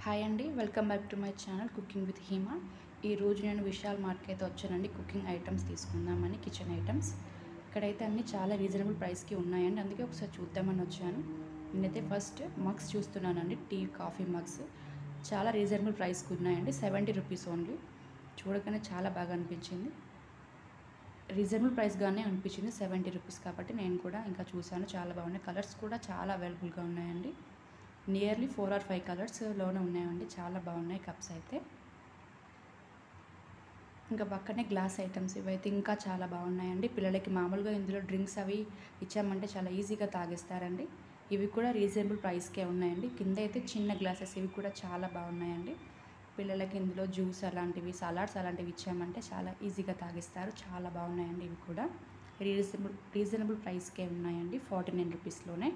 Hi అండి, welcome back to my channel cooking with Hima. ఈరోజు నేను విశాల్ మార్ట్కి అయితే వచ్చానండి. కుకింగ్ ఐటమ్స్ తీసుకుందామని, కిచెన్ ఐటమ్స్. ఇక్కడైతే అన్నీ చాలా రీజనబుల్ ప్రైస్కి ఉన్నాయండి, అందుకే ఒకసారి చూద్దామని వచ్చాను. నేనైతే ఫస్ట్ మగ్స్ చూస్తున్నానండి, టీ కాఫీ మగ్స్ చాలా రీజనబుల్ ప్రైస్కి ఉన్నాయండి. 70 రూపీస్ ఓన్లీ. చూడగానే చాలా బాగా అనిపించింది, రీజనబుల్ ప్రైస్గానే అనిపించింది. 70 రూపీస్ కాబట్టి నేను కూడా ఇంకా చూశాను, చాలా బాగున్నాయి. కలర్స్ కూడా చాలా అవైలబుల్గా ఉన్నాయండి. నియర్లీ 4 or 5 కలర్స్లోనే ఉన్నాయండి, చాలా బాగున్నాయి కప్స్ అయితే. ఇంకా పక్కనే గ్లాస్ ఐటమ్స్ ఇవైతే ఇంకా చాలా బాగున్నాయండి. పిల్లలకి మామూలుగా ఇందులో డ్రింక్స్ అవి ఇచ్చామంటే చాలా ఈజీగా తాగేస్తారండి. ఇవి కూడా రీజనబుల్ ప్రైస్కే ఉన్నాయండి. కింద అయితే చిన్న గ్లాసెస్, ఇవి కూడా చాలా బాగున్నాయండి. పిల్లలకి ఇందులో జ్యూస్ అలాంటివి, సలాడ్స్ అలాంటివి ఇచ్చామంటే చాలా ఈజీగా తాగిస్తారు. చాలా బాగున్నాయండి. ఇవి కూడా రీజనబుల్ ప్రైస్కే ఉన్నాయండి, 49 రూపీస్లోనే.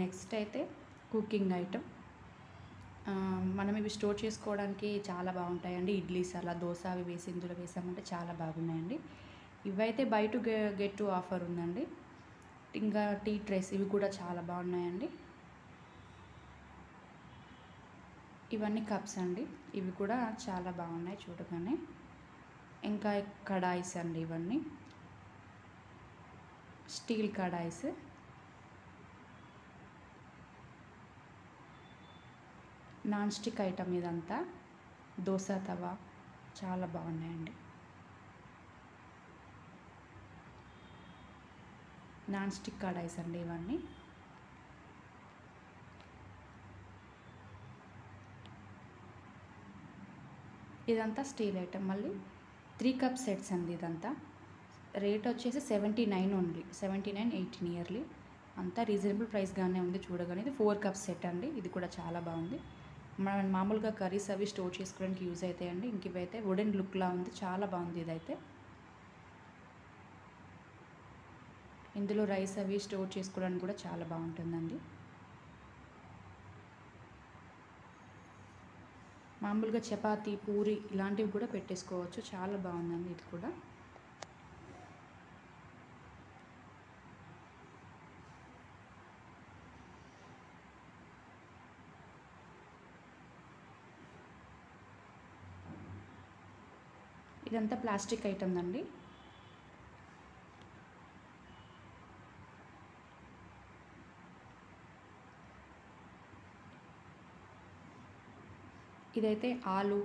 నెక్స్ట్ అయితే కుకింగ్ ఐటమ్. మనం ఇవి స్టోర్ చేసుకోవడానికి చాలా బాగుంటాయండి. ఇడ్లీస్ అలా దోశ అవి వేసి ఇందులో వేసామంటే చాలా బాగున్నాయండి. ఇవైతే by to get to offer ఉందండి. ఇంకా టీ ట్రేస్, ఇవి కూడా చాలా బాగున్నాయండి. ఇవన్నీ కప్స్ అండి, ఇవి కూడా చాలా బాగున్నాయి చూడగానే. ఇంకా కడాయిస్ అండి, ఇవన్నీ steel kadhais. Non stick item ఇదంతా, దోశ తవా చాలా బాగున్నాయండి. నాన్ స్టిక్ కడాయిస్ అండి ఇవన్నీ. ఇదంతా స్టీల్ ఐటమ్. మళ్ళీ 3 కప్ సెట్స్ అండి ఇదంతా. రేట్ వచ్చేసి 79 ఓన్లీ, 79, 18 నియర్లీ. అంతా రీజనబుల్ ప్రైస్గానే ఉంది చూడగానే. ఇది 4 కప్ సెట్ అండి, ఇది కూడా చాలా బాగుంది. మనం మామూలుగా కర్రీస్ అవి స్టోర్ చేసుకోవడానికి యూజ్ అవుతాయండి. ఇంక ఇవైతే వుడెన్ లుక్లా ఉంది, చాలా బాగుంది ఇదైతే. ఇందులో రైస్ అవి స్టోర్ చేసుకోవడానికి కూడా చాలా బాగుంటుందండి. మామూలుగా చపాతీ, పూరి ఇలాంటివి కూడా పెట్టేసుకోవచ్చు, చాలా బాగుందండి ఇది కూడా. ఇదంతా ప్లాస్టిక్ ఐటమ్ అండి. ఇదైతే ఆలు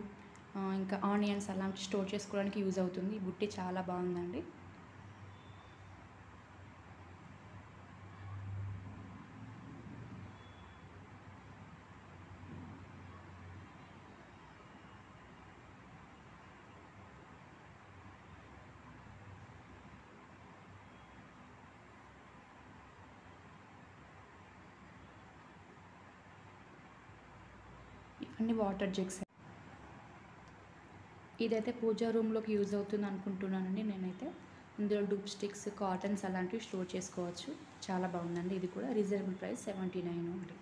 ఇంకా ఆనియన్స్ అలాంటి స్టోర్ చేసుకోవడానికి యూజ్ అవుతుంది. ఈ బుట్టి చాలా బాగుందండి. ఇవన్నీ వాటర్ జగ్స్. ఇదైతే పూజా రూమ్లోకి యూజ్ అవుతుంది అనుకుంటున్నానండి నేనైతే. ఇందులో డూప్ స్టిక్స్, కాటన్స్ అలాంటివి స్టోర్ చేసుకోవచ్చు. చాలా బాగుందండి. ఇది కూడా రీజనబుల్ ప్రైస్, 79 ఓన్లీ.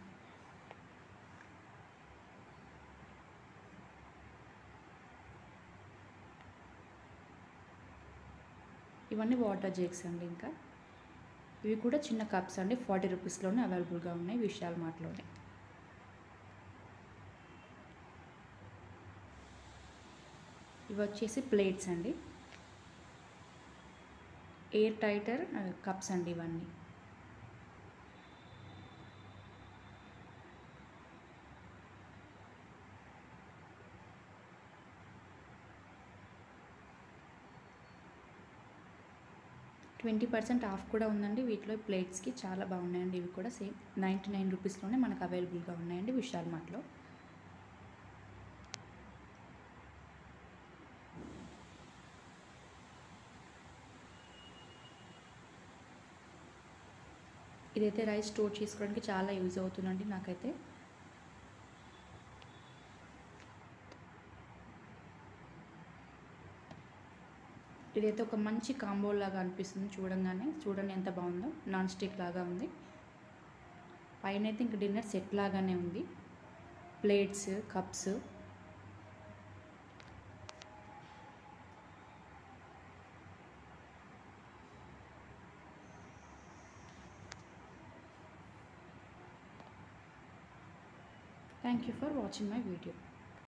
ఇవన్నీ వాటర్ జగ్స్ అండి. ఇంకా ఇవి కూడా చిన్న కప్స్ అండి, 40 రూపీస్లోనే అవైలబుల్గా ఉన్నాయి విశాల్ మార్ట్లోనే. ఇవి వచ్చేసి ప్లేట్స్ అండి, ఎయిర్ టైటర్ కప్స్ అండి ఇవన్నీ. %20 ఆఫ్ కూడా ఉందండి వీటిలో. ప్లేట్స్కి చాలా బాగున్నాయండి. ఇవి కూడా సేమ్ 99 రూపీస్లోనే మనకు అవైలబుల్గా ఉన్నాయండి విశాల్ మార్ట్లో. ఇదైతే రైస్ స్టోర్ చేసుకోవడానికి చాలా యూజ్ అవుతుందండి నాకైతే. ఇదైతే ఒక మంచి కాంబో లాగా అనిపిస్తుంది చూడంగానే. చూడండి ఎంత బాగుందో, నాన్ స్టిక్ లాగా ఉంది. పైన అయితే ఇంక డిన్నర్ సెట్ లాగానే ఉంది. Plates, cups. Thank thank you for watching my video.